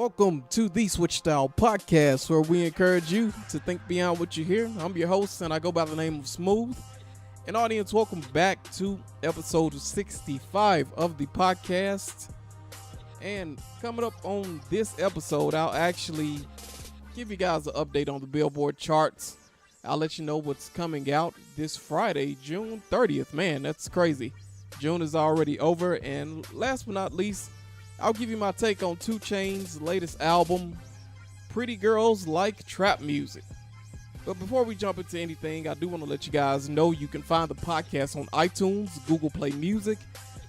Welcome to the Switch Style Podcast, where we encourage you to think beyond what you hear. I'm your host, and I go by the name of Smooth. And audience, welcome back to episode 65 of the podcast. And coming up on this episode, I'll actually give you guys an update on the Billboard charts. I'll let you know what's coming out this Friday, June 30th. Man, that's crazy. June is already over. And last but not least, I'll give you my take on Chainz's latest album, Pretty Girls Like Trap Music. But before we jump into anything, I do want to let you guys know you can find the podcast on iTunes, Google Play Music,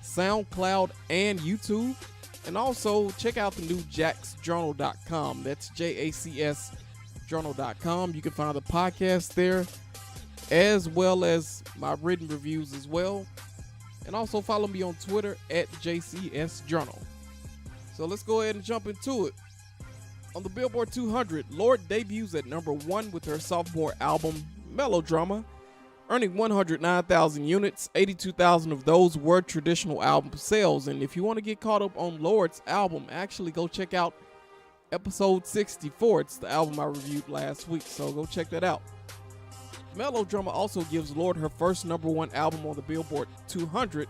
SoundCloud, and YouTube. And also check out the new jacksjournal.com. That's JACS journal.com. You can find the podcast there, as well as my written reviews as well. And also follow me on Twitter at JCSJournal. So let's go ahead and jump into it. On the Billboard 200, Lorde debuts at number 1 with her sophomore album, Melodrama, earning 109,000 units. 82,000 of those were traditional album sales. And if you want to get caught up on Lorde's album, actually go check out episode 64. It's the album I reviewed last week, so go check that out. Melodrama also gives Lorde her first number 1 album on the Billboard 200.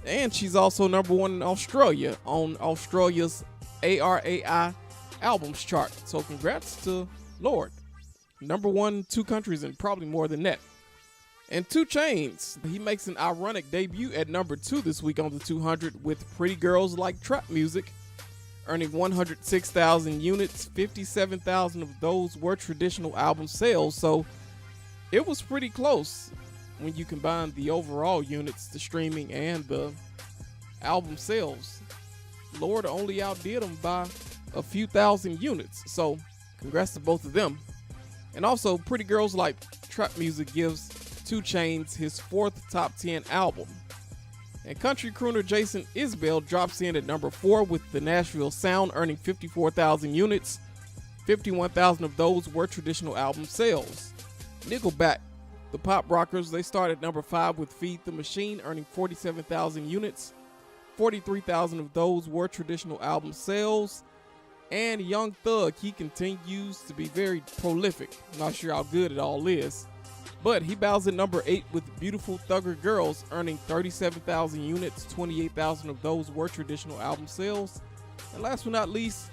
And she's also number 1 in Australia on Australia's ARAI albums chart. So congrats to Lorde. Number 1, 2 countries, and probably more than that. And Chainz, he makes an ironic debut at number 2 this week on the 200 with Pretty Girls Like Trap Music, earning 106,000 units. 57,000 of those were traditional album sales. So it was pretty close when you combine the overall units, the streaming, and the album sales. Lorde only outdid them by a few thousand units, so congrats to both of them. And also, Pretty Girls Like Trap Music gives Chainz his 4th top 10 album. And country crooner Jason Isbell drops in at number 4 with the Nashville Sound, earning 54,000 units. 51,000 of those were traditional album sales. Nickelback, the pop rockers, they start at number 5 with Feed the Machine, earning 47,000 units. 43,000 of those were traditional album sales. And Young Thug, he continues to be very prolific. Not sure how good it all is, but he bows at number 8 with Beautiful Thugger Girls, earning 37,000 units. 28,000 of those were traditional album sales. And last but not least,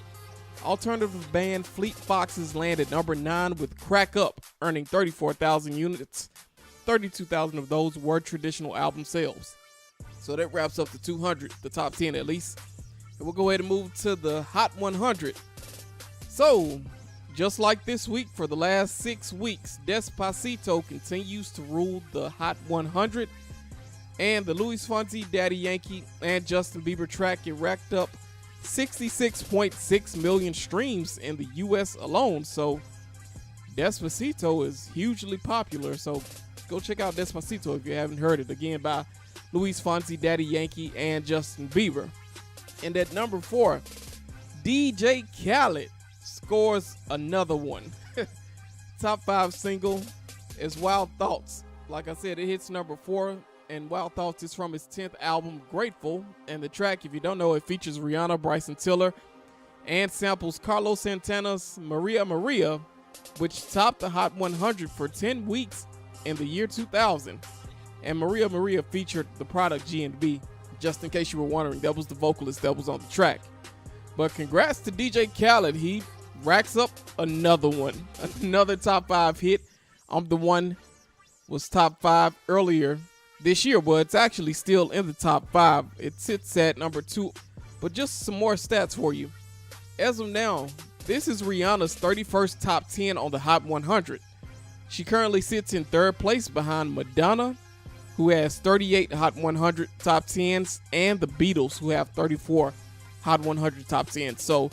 alternative band Fleet Foxes land at number 9 with Crack Up, earning 34,000 units. 32,000 of those were traditional album sales. So that wraps up the 200, the top 10 at least. And we'll go ahead and move to the Hot 100. So, just like this week, for the last 6 weeks, Despacito continues to rule the Hot 100. And the Luis Fonsi, Daddy Yankee, and Justin Bieber track, it racked up 66.6 million streams in the US alone. So Despacito is hugely popular. So go check out Despacito if you haven't heard it. Again, by Luis Fonsi, Daddy Yankee, and Justin Bieber. And at number 4, DJ Khaled scores another one. Top 5 single is Wild Thoughts. Like I said, it hits number 4. And Wild Thoughts is from his 10th album, Grateful. And the track, if you don't know, it features Rihanna, Bryson Tiller, and samples Carlos Santana's Maria Maria, which topped the Hot 100 for 10 weeks in the year 2000. And Maria Maria featured the product G&B. Just in case you were wondering, that was the vocalist that was on the track. But congrats to DJ Khaled. He racks up another one. Another top 5 hit. I'm the One was top 5 earlier this year, but it's actually still in the top 5. It sits at number 2. But just some more stats for you. As of now, this is Rihanna's 31st top 10 on the Hot 100. She currently sits in 3rd place behind Madonna, who has 38 Hot 100 top 10s, and the Beatles, who have 34 Hot 100 top 10s. So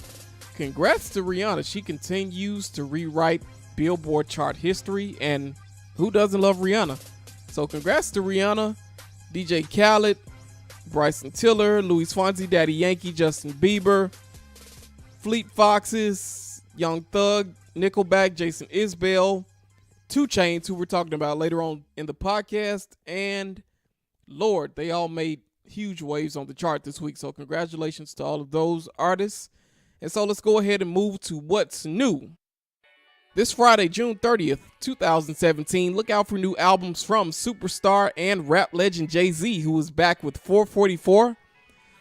congrats to Rihanna. She continues to rewrite Billboard chart history, and who doesn't love Rihanna? So congrats to Rihanna, DJ Khaled, Bryson Tiller, Luis Fonsi, Daddy Yankee, Justin Bieber, Fleet Foxes, Young Thug, Nickelback, Jason Isbell, Chainz, who we're talking about later on in the podcast, and Lorde. They all made huge waves on the chart this week. So congratulations to all of those artists. And so let's go ahead and move to what's new. This Friday, June 30th, 2017, look out for new albums from superstar and rap legend Jay-Z, who is back with 444.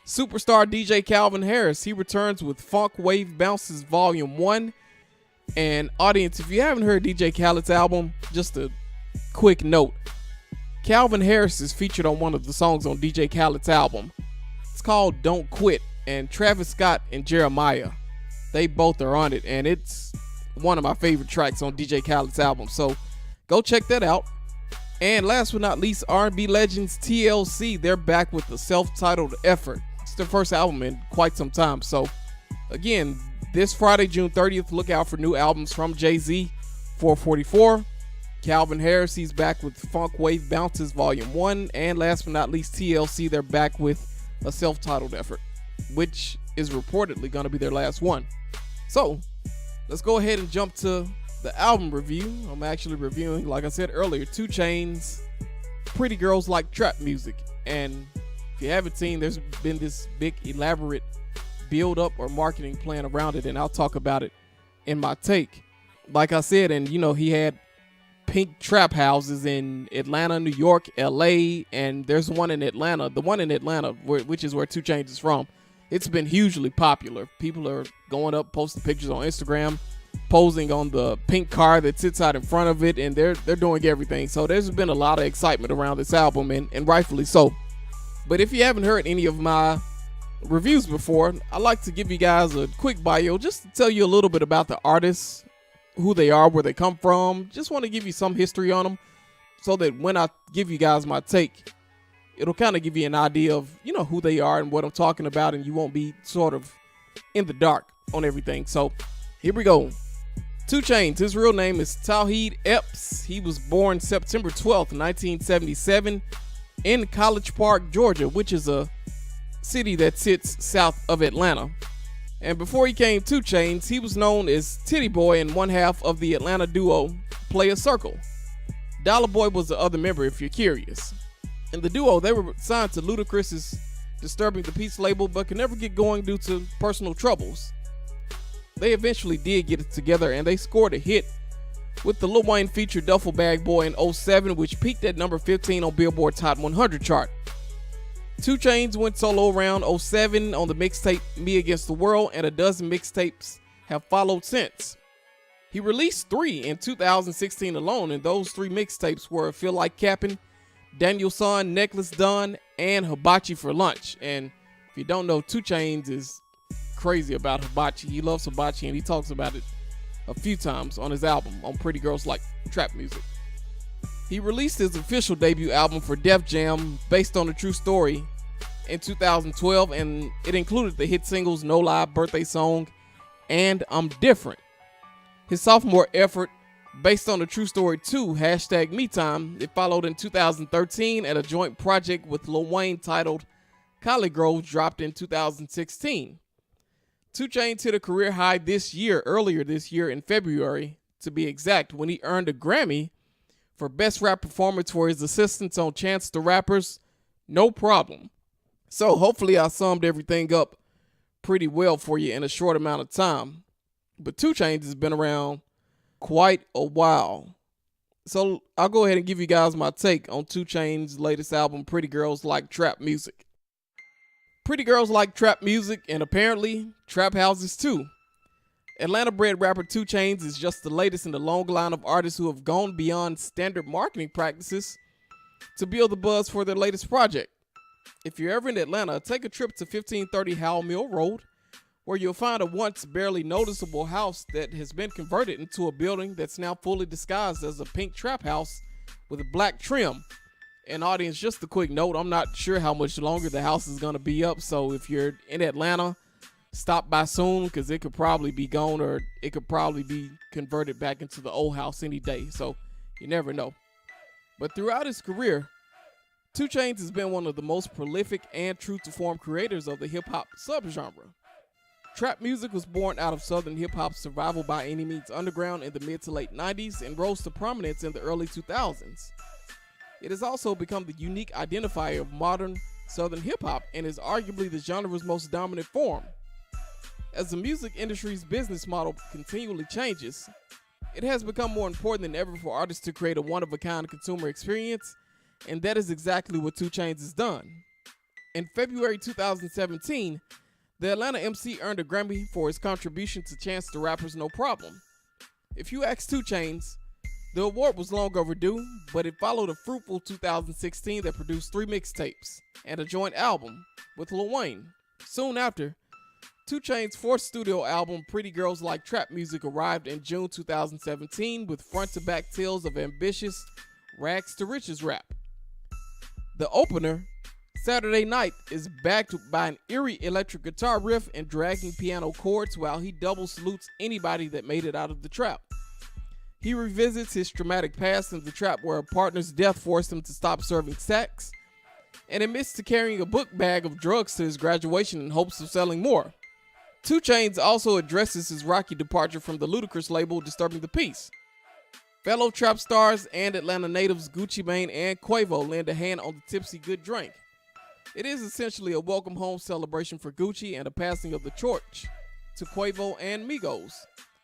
Superstar DJ Calvin Harris, he returns with Funk Wave Bounces Volume 1. And audience, if you haven't heard DJ Khaled's album, just a quick note. Calvin Harris is featured on one of the songs on DJ Khaled's album. It's called Don't Quit, and Travis Scott and Jeremiah, they both are on it, and it's one of my favorite tracks on DJ Khaled's album, so go check that out. And last but not least, R&B legends TLC, they're back with the self-titled effort. It's their first album in quite some time, so again, this Friday, June 30th, look out for new albums from Jay-Z, 444. Calvin Harris, he's back with Funk Wave Bounces Volume 1. And last but not least, TLC, they're back with a self-titled effort, which is reportedly going to be their last one. So, let's go ahead and jump to the album review. I'm actually reviewing, like I said earlier, 2 Chainz, Pretty Girls Like Trap Music. And if you haven't seen, there's been this big elaborate build up or marketing plan around it, and I'll talk about it in my take. Like I said, and he had pink trap houses in Atlanta, New York, LA, and there's one in Atlanta. The one in Atlanta, which is where 2 Chainz is from, it's been hugely popular. People are going up, posting pictures on Instagram, posing on the pink car that sits out in front of it, and they're doing everything. So there's been a lot of excitement around this album, and rightfully so. But if you haven't heard any of my reviews before, I like to give you guys a quick bio just to tell you a little bit about the artists, who they are, where they come from. Just want to give you some history on them so that when I give you guys my take, it'll kind of give you an idea of, who they are and what I'm talking about, and you won't be sort of in the dark on everything. So here we go. 2 Chainz, his real name is Tauheed Epps. He was born September 12th, 1977 in College Park, Georgia, which is a city that sits south of Atlanta. And before he came 2 Chainz, he was known as Titty Boy and one half of the Atlanta duo Player Circle. Dollar Boy was the other member, if you're curious. In the duo, they were signed to Ludacris's Disturbing the Peace label, but could never get going due to personal troubles. They eventually did get it together, and they scored a hit with the Lil Wayne featured Duffel Bag Boy in 07, which peaked at number 15 on Billboard's Hot 100 chart. 2 Chainz went solo around 07 on the mixtape Me Against the World, and a dozen mixtapes have followed since. He released 3 in 2016 alone, and those 3 mixtapes were Feel Like Cappin', Daniel Son, Necklace Done, and Hibachi for Lunch. And if you don't know, 2 Chainz is crazy about Hibachi. He loves Hibachi, and he talks about it a few times on his album, on Pretty Girls Like Trap Music. He released his official debut album for Def Jam, based on a true story, in 2012, and it included the hit singles No Lie, Birthday Song, and I'm Different. His sophomore effort, based on a true story 2, #MeTime, it followed in 2013, and a joint project with Lil Wayne titled Collard Grove dropped in 2016. 2 Chainz hit a career high earlier this year in February, to be exact, when he earned a Grammy for Best Rap Performance for his assistance on Chance the Rapper's No Problem. So hopefully I summed everything up pretty well for you in a short amount of time. But 2 Chainz has been around quite a while. So I'll go ahead and give you guys my take on 2 Chainz's latest album, Pretty Girls Like Trap Music. Pretty Girls Like Trap Music, and apparently trap houses too. Atlanta-bred rapper 2 Chainz is just the latest in the long line of artists who have gone beyond standard marketing practices to build the buzz for their latest project. If you're ever in Atlanta, take a trip to 1530 Howell Mill Road, where you'll find a once barely noticeable house that has been converted into a building that's now fully disguised as a pink trap house with a black trim. And audience, just a quick note, I'm not sure how much longer the house is going to be up, so if you're in Atlanta, stop by soon, because it could probably be gone, or it could probably be converted back into the old house any day, so you never know. But throughout his career, 2 Chainz has been one of the most prolific and true-to-form creators of the hip-hop subgenre. Trap music was born out of Southern hip-hop's survival by any means underground in the mid to late 90s and rose to prominence in the early 2000s. It has also become the unique identifier of modern Southern hip-hop and is arguably the genre's most dominant form. As the music industry's business model continually changes, it has become more important than ever for artists to create a one-of-a-kind consumer experience, and that is exactly what 2 Chainz has done. In February 2017, the Atlanta MC earned a Grammy for his contribution to Chance the Rapper's No Problem. If you ask 2 Chainz, the award was long overdue, but it followed a fruitful 2016 that produced 3 mixtapes and a joint album with Lil Wayne. Soon after, 2 Chainz' 4th studio album, Pretty Girls Like Trap Music, arrived in June 2017 with front-to-back tales of ambitious rags to riches rap. The opener, Saturday Night, is backed by an eerie electric guitar riff and dragging piano chords while he double salutes anybody that made it out of the trap. He revisits his traumatic past in the trap where a partner's death forced him to stop serving sex, and admits to carrying a book bag of drugs to his graduation in hopes of selling more. 2 Chainz also addresses his rocky departure from the Ludacris label, disturbing the peace. Fellow trap stars and Atlanta natives Gucci Mane and Quavo lend a hand on the tipsy good drink. It is essentially a welcome home celebration for Gucci and a passing of the torch to Quavo and Migos,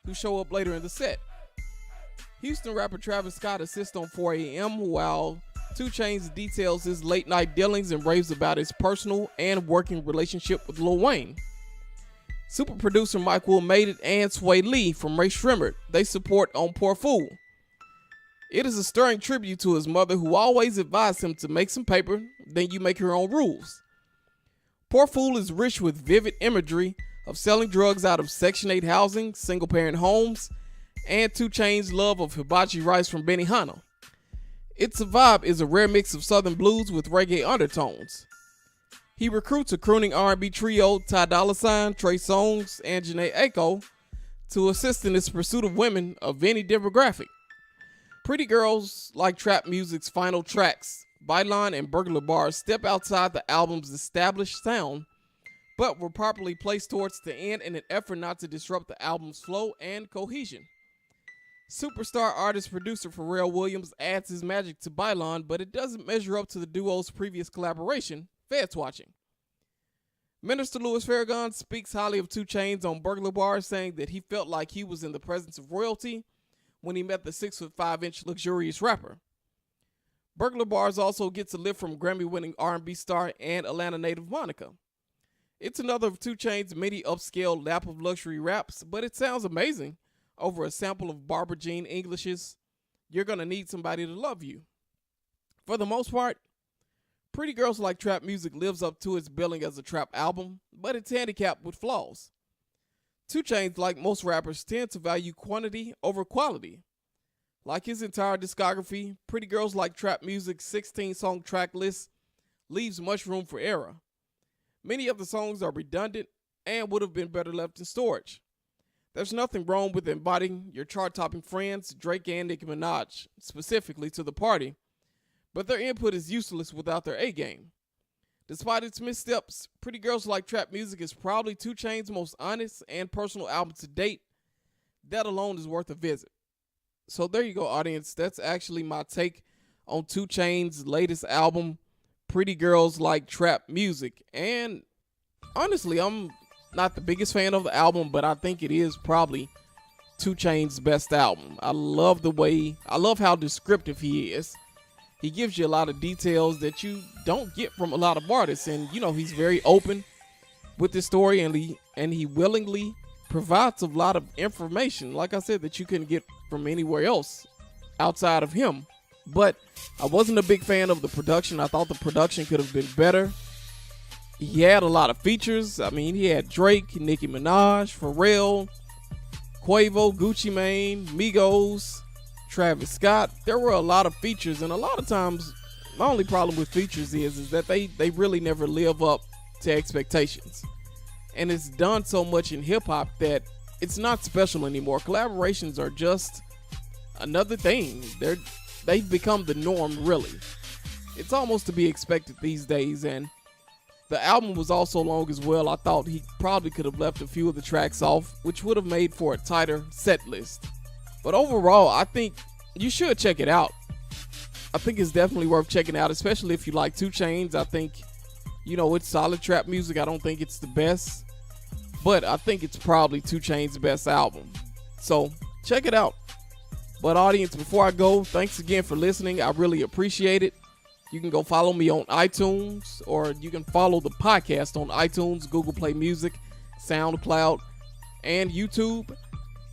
who show up later in the set. Houston rapper Travis Scott assists on 4 a.m. while 2 Chainz details his late night dealings and raves about his personal and working relationship with Lil Wayne. Super producer Mike Will made it and Sway Lee from Ray Shrimmer. They support on Poor Fool. It is a stirring tribute to his mother, who always advised him to make some paper, then you make your own rules. Poor Fool is rich with vivid imagery of selling drugs out of Section 8 housing, single-parent homes, and 2 Chainz' love of hibachi rice from Benihana. Its vibe is a rare mix of southern blues with reggae undertones. He recruits a crooning R&B trio, Ty Dolla $ign, Trey Songz, and Jhené Aiko, to assist in his pursuit of women of any demographic. Pretty Girls Like Trap Music's final tracks, Bylon and Burglar Bars, step outside the album's established sound, but were properly placed towards the end in an effort not to disrupt the album's flow and cohesion. Superstar artist-producer Pharrell Williams adds his magic to Bylon, but it doesn't measure up to the duo's previous collaboration, Feds Watching. Minister Louis Farrakhan speaks highly of 2 Chainz on Burglar Bars, saying that he felt like he was in the presence of royalty when he met the 6'5" luxurious rapper. Burglar Bars also gets a lift from Grammy-winning R&B star and Atlanta native Monica. It's another of 2 Chainz' many upscale lap of luxury raps, but it sounds amazing over a sample of Barbara Jean English's You're Gonna Need Somebody to Love You. For the most part, Pretty Girls Like Trap Music lives up to its billing as a trap album, but it's handicapped with flaws. 2 Chainz, like most rappers, tend to value quantity over quality. Like his entire discography, Pretty Girls Like Trap Music's 16-song track list leaves much room for error. Many of the songs are redundant and would have been better left in storage. There's nothing wrong with inviting your chart-topping friends, Drake and Nicki Minaj, specifically to the party, but their input is useless without their A-game. Despite its missteps, Pretty Girls Like Trap Music is probably 2 Chainz' most honest and personal album to date. That alone is worth a visit. So there you go, audience. That's actually my take on 2 Chainz' latest album, Pretty Girls Like Trap Music. And honestly, I'm not the biggest fan of the album, but I think it is probably 2 Chainz' best album. I love how descriptive he is. He gives you a lot of details that you don't get from a lot of artists. And, he's very open with his story, and he willingly provides a lot of information, like I said, that you couldn't get from anywhere else outside of him. But I wasn't a big fan of the production. I thought the production could have been better. He had a lot of features. I mean, he had Drake, Nicki Minaj, Pharrell, Quavo, Gucci Mane, Migos, Travis Scott. There were a lot of features, and a lot of times my only problem with features is that they really never live up to expectations. And it's done so much in hip-hop that it's not special anymore. Collaborations are just another thing. They've become the norm, really. It's almost to be expected these days, and the album was also long as well. I thought he probably could have left a few of the tracks off, which would have made for a tighter set list. But overall, I think you should check it out. I think it's definitely worth checking out, especially if you like 2 Chainz. I think, it's solid trap music. I don't think it's the best. but I think it's probably 2 Chainz's best album. So check it out. But audience, before I go, thanks again for listening. I really appreciate it. You can go follow me on iTunes, or you can follow the podcast on iTunes, Google Play Music, SoundCloud, and YouTube.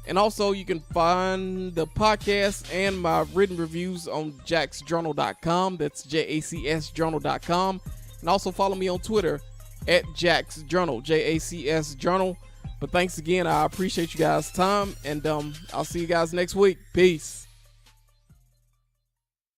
And also, you can find the podcast and my written reviews on jacksjournal.com. That's JACSjournal.com. And also follow me on Twitter at jacksjournal, JACS Journal. But thanks again. I appreciate you guys' time. And I'll see you guys next week. Peace.